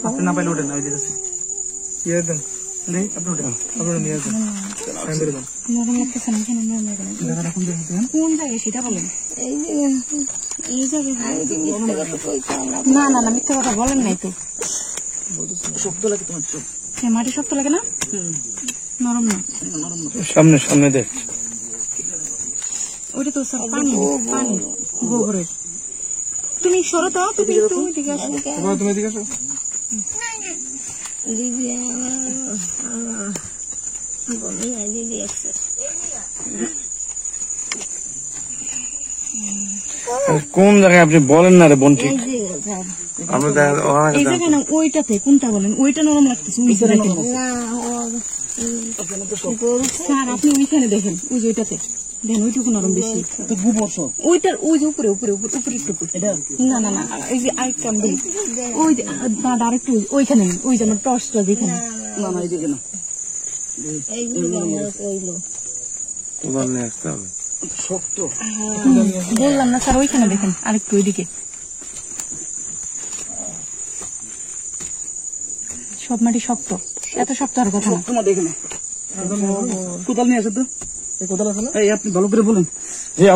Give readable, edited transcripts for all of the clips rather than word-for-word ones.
আপনি না পাইলে ওঠেন না, ইয়ে দেন আপনি ওঠেন, আপনি নিয়ে আসেন, কোন জায়গায় সেটা বলেন। এই জায়গায় না না না, মিথ্যা কথা বলেন নাই তো। শক্ত লাগে তোমার চোখ, মাটি শক্ত লাগে না, নরম না। সামনে সামনে দেখ, ওটা তো স্যার পানি পানি গোবরের। তুমি সরো তো, তুমি দিকে আসো, তুমি দিকে আসো। কোন জায়গায় আপনি বলেন না রে বোন, ঠিক ওইটাতে কোনটা বলেন, ওইটা নরম লাগতেছে স্যার। আপনি ওইখানে দেখেন, ওই যে ওইটাতে দেখেন, ওইটুকু নরম বেশি। ওইটার ওই যে উপরে উপরে উপরে টুকু, না না না, এই যে আরেকটা ওই দাদা আরেকটু ওইখানে, ওই যে আমার টর্চটা যেখানে, না না এই দিকে না, শক্ত বললাম না স্যার, ওইখানে দেখেন আরেকটু ওইদিকে। সব মাটি শক্ত, এত শক্ত আর কথা না। কোদাল নিয়ে আসে তো, কোদাল আছে না, আপনি ভালো করে বলেন,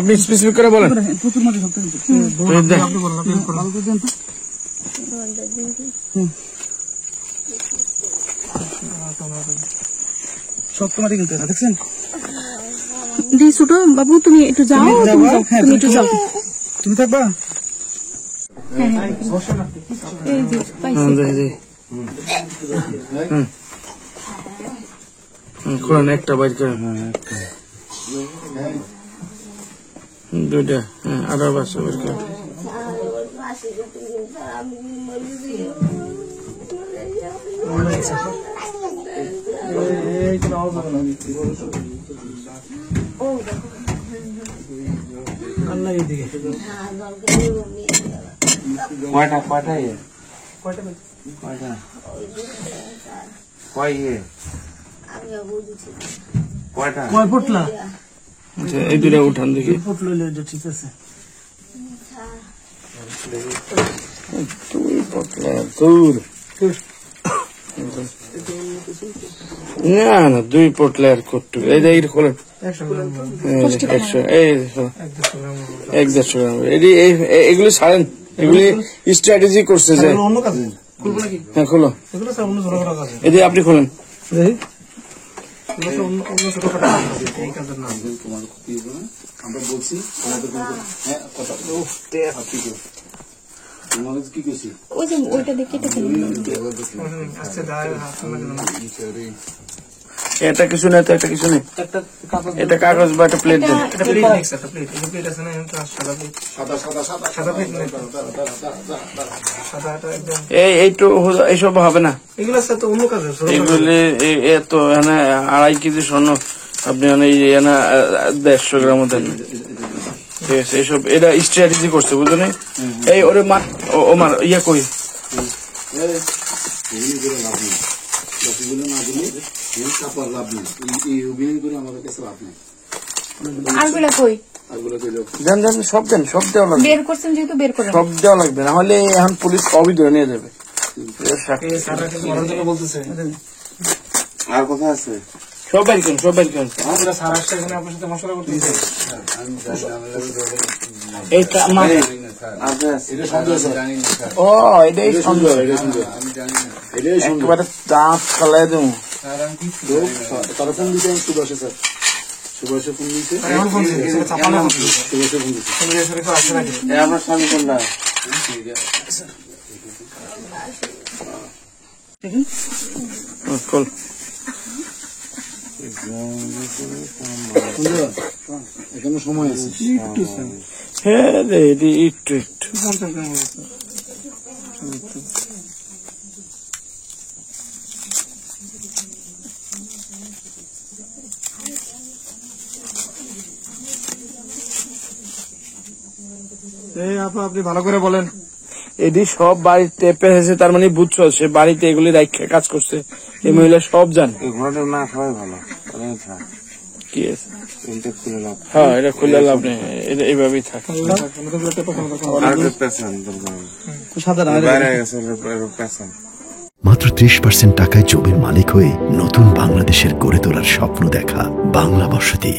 আপনি স্পেসিফিক করে বলেন। প্রচুর মাটি শক্ত, শক্ত মাটি কিন্তু দেখছেন। দি ছোট বাবু, তুমি একটু যাও, তুমি একটু যাও, তুমি থাকবা। এই যে খোলেন, একটা বাইর করেন, দুইটা, আরো বাচ্চা বের করেন। কয়টা কয়টা কয়টা কয় পটলা, এই দুটা উঠান দেখি। ঠিক আছে, দুই পটলা দূর না না, দুই পটলা আর কট্টু, এই যে এইটা খোলেন, 100 এই 150 গ্রাম। এগুলি ছাড়েন, এগুলি স্ট্র্যাটেজি করছে যে। হ্যাঁ খোলো, এই যে আপনি খোলেন। আমরা বলছি কি করছি, ওইটা দেখে এটা কিছু নেই তো, একটা কিছু নেই, এটা কাগজ বা একটা প্লেট দেন। এইটু এইসব হবে না, এগুলি এত 2.5 কেজি স্বর্ণ আপনি 150 গ্রাম দেন। ঠিক আছে, এইসব এটা স্ট্র্যাটেজি করছে, বুঝলেন। এই ওরে মার ইয়া কই লাভ নেই, এই অভিনয় করে আমাদের কাছে লাভ নেই। দেন দেন, সব দেন, সব দেওয়া লাগবে, বের করছেন যেহেতু বের করেন, সব দেওয়া লাগবে, না হলে এখন পুলিশ সবই ধরে নিয়ে যাবে। আর কথা আছে, সব বাইর করেন, সব বাইর করেন। ও এটাই সুন্দর, একেবারে দাঁত ফেলাই দেবো। তারা ফোন দিতে সুভাষে, স্যার সুভাষে ফোন দিতে, আপনার স্বামী কোনটা? এখনো সময় আছে। হ্যাঁ রে, একটু একটু আপনি ভালো করে বলেন। এটি সব বাড়িতে পেয়েছে, তার মানে বুঝছো সে বাড়িতে এগুলি রাখা কাজ করছে। এই মহিলা সব জানে না খাওয়াই ভালো কি আছে। হ্যাঁ, এটা খুলে লাভ নেই, এটা এইভাবেই থাকে। মাত্র 30% টাকায় জমির মালিক হয়ে নতুন বাংলাদেশের গড়ে তোলার স্বপ্ন দেখা বাংলা বসতি।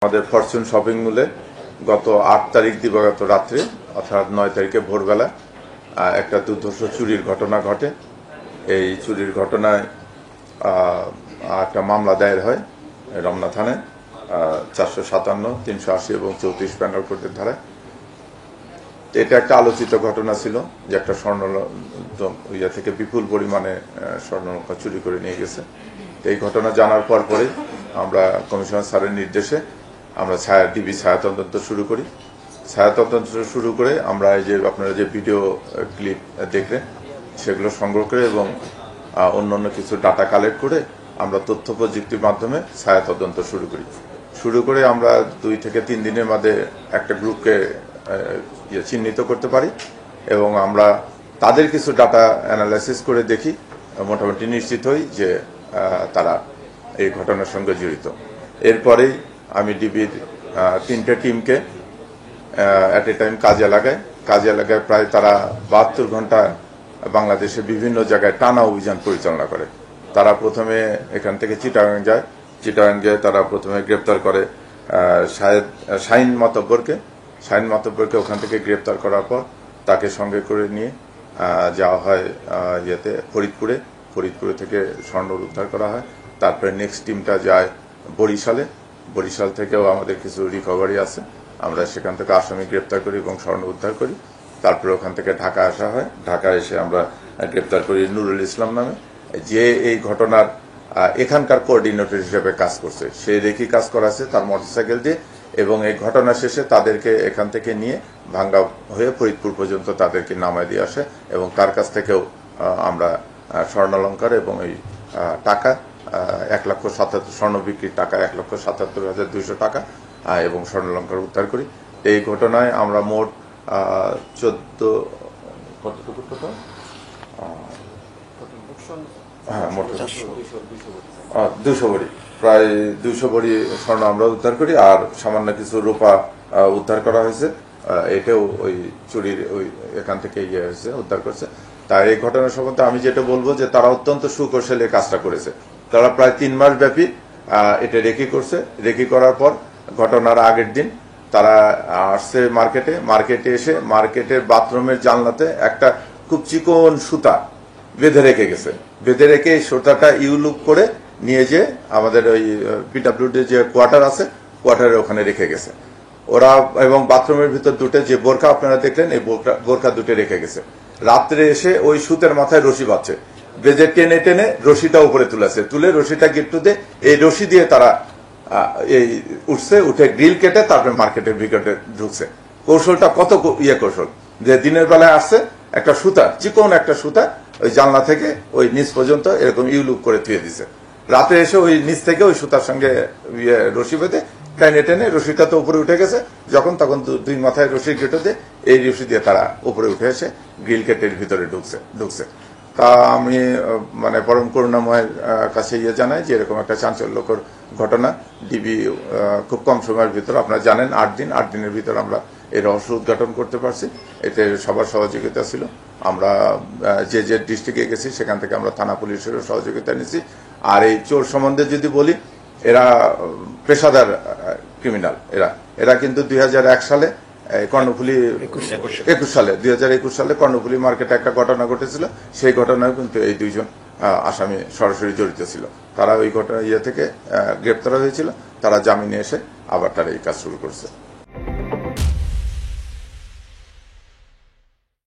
আমাদের ফরচুন শপিং মলে গত 8 তারিখ দিবাগত রাত্রে অর্থাৎ 9 তারিখে ভোরবেলা একটা দুর্ধর্ষ চুরির ঘটনা ঘটে। এই চুরির ঘটনায় একটা মামলা দায়ের হয় রমনা থানায় 457, 380 এবং 34 প্যানেল কোর্টের ধারায়। এটা একটা আলোচিত ঘটনা ছিল যে একটা স্বর্ণ ইয়া থেকে বিপুল পরিমাণে স্বর্ণলঙ্কা চুরি করে নিয়ে গেছে। এই ঘটনা জানার পরে আমরা কমিশনার স্যারের নির্দেশে আমরা ডিবি ছায়া তদন্ত শুরু করি। ছায়া তদন্ত শুরু করে আমরা এই যে আপনারা যে ভিডিও ক্লিপ দেখলেন সেগুলো সংগ্রহ করে এবং অন্যান্য কিছু ডাটা কালেক্ট করে আমরা তথ্য প্রযুক্তির মাধ্যমে ছায়া তদন্ত শুরু করে আমরা 2 থেকে 3 দিনের মধ্যে একটা গ্রুপকে চিহ্নিত করতে পারি এবং আমরা তাদের কিছু ডাটা অ্যানালাইসিস করে দেখি, মোটামুটি নিশ্চিত হই যে তারা এই ঘটনার সঙ্গে জড়িত। এরপরেই আমি ডিবির 3টে টিমকে অ্যাট এ টাইম কাজে লাগায় প্রায় তারা 72 ঘন্টা বাংলাদেশে বিভিন্ন জায়গায় টানা অভিযান পরিচালনা করে। তারা প্রথমে এখান থেকে চিটাগাং যায়, তারা প্রথমে গ্রেপ্তার করে শাহিন মাতব্বরকে ওখান থেকে গ্রেপ্তার করার পর তাকে সঙ্গে করে নিয়ে যাওয়া হয় ফরিদপুরে থেকে স্বর্ণ উদ্ধার করা হয়। তারপরে নেক্সট টিমটা যায় বরিশাল থেকেও আমাদের কিছু রিকভারি আছে, আমরা সেখান থেকে আসামি গ্রেপ্তার করি এবং স্বর্ণ উদ্ধার করি। তারপরে ওখান থেকে ঢাকা আসা হয়, ঢাকা এসে আমরা গ্রেপ্তার করি নুরুল ইসলাম নামে, যে এই ঘটনার এখানকার কোঅর্ডিনেটর হিসেবে কাজ করছে। সে রেখি কাজ করাছে তার মোটরসাইকেল দিয়ে এবং এই ঘটনা শেষে তাদেরকে এখান থেকে নিয়ে ভাঙ্গা হয়ে ফরিদপুর পর্যন্ত তাদেরকে নামায় দিয়ে আসে এবং তার কাছ থেকেও আমরা স্বর্ণালঙ্কার এবং এই টাকা 1,77,000 স্বর্ণ বিক্রির টাকা 1,77,200 টাকা এবং স্বর্ণালঙ্কার উদ্ধার করি। এই ঘটনায় আমরা মোট 200 ভরি প্রায় 200 ভরি স্বর্ণ আমরা উদ্ধার করি আর সামান্য কিছু রূপা উদ্ধার করা হয়েছে। এটাও ওই চুরির এখান থেকে উদ্ধার করছে। তাই এই ঘটনা সম্বন্ধে আমি যেটা বলবো যে তারা অত্যন্ত সুকৌশলে কাজটা করেছে। তারা প্রায় 3 মাস ব্যাপী এটা রেকি করার পর ঘটনার আগের দিন তারা আসছে মার্কেটে এসে মার্কেটের বাথরুমের জানলাতে একটা খুব চিকন সুতা বেঁধে রেখে এই সুতাটা ইউলুপ করে নিয়ে যে আমাদের ওই পিডব্লিউডি যে কোয়ার্টার আছে কোয়ার্টারে ওখানে রেখে গেছে ওরা। এবং বাথরুমের ভিতর দুটো যে বোরখা আপনারা দেখলেন এই বোরখা দুটো রেখে গেছে। রাত্রে এসে ওই সুতের মাথায় রশি বাঁধছে, বেজে টেনে রশিটা উপরে তুলে রশিটা গিট্টুতে এই রশি দিয়ে তারা উঠে গ্রিল কেটে তারপরে মার্কেটের ভিতরে ঢুকছে। কৌশলটা কত কৌশল যে দিনের বেলায় আসছে একটা সুতা, চিকন একটা সুতা ওই জানলা থেকে ওই নিচ পর্যন্ত এরকম ইউলুপ করে থুয়ে দিছে। রাতে এসে ওই নিচ থেকে ওই সুতার সঙ্গে রশি বেঁধে টেনে রশিটা তো উপরে উঠে গেছে, তখন 2 মাথায় রশির গেটে দিয়ে এই রশি দিয়ে তারা উপরে উঠে এসে গ্রিল কেটের ভিতরে ঢুকছে। তা আমি মানে পরম করুণাময়ের কাছে জানাই যে এরকম একটা চাঞ্চল্যকর ঘটনা ডিবি খুব কম সময়ের ভিতর, আপনারা জানেন 8 দিনের ভিতর আমরা এই রহস্য উদ্ঘাটন করতে পারছি। এতে সবার সহযোগিতা ছিল। আমরা যে ডিস্ট্রিক্টে গেছি সেখান থেকে আমরা থানা পুলিশেরও সহযোগিতা নিয়েছি। আর এই চোর সম্বন্ধে যদি বলি, এরা পেশাদার ক্রিমিনাল। এরা কিন্তু 2001 সালে কর্ণফুলী 2021 সালে কর্ণফুলী মার্কেটে একটা ঘটনা ঘটেছিল। সেই ঘটনায় কিন্তু এই 2 জন আসামি সরাসরি জড়িত ছিল। তারা ওই ঘটনা থেকে গ্রেপ্তার হয়েছিল। তারা জামিনে এসে আবার তারা এই কাজ শুরু করছে।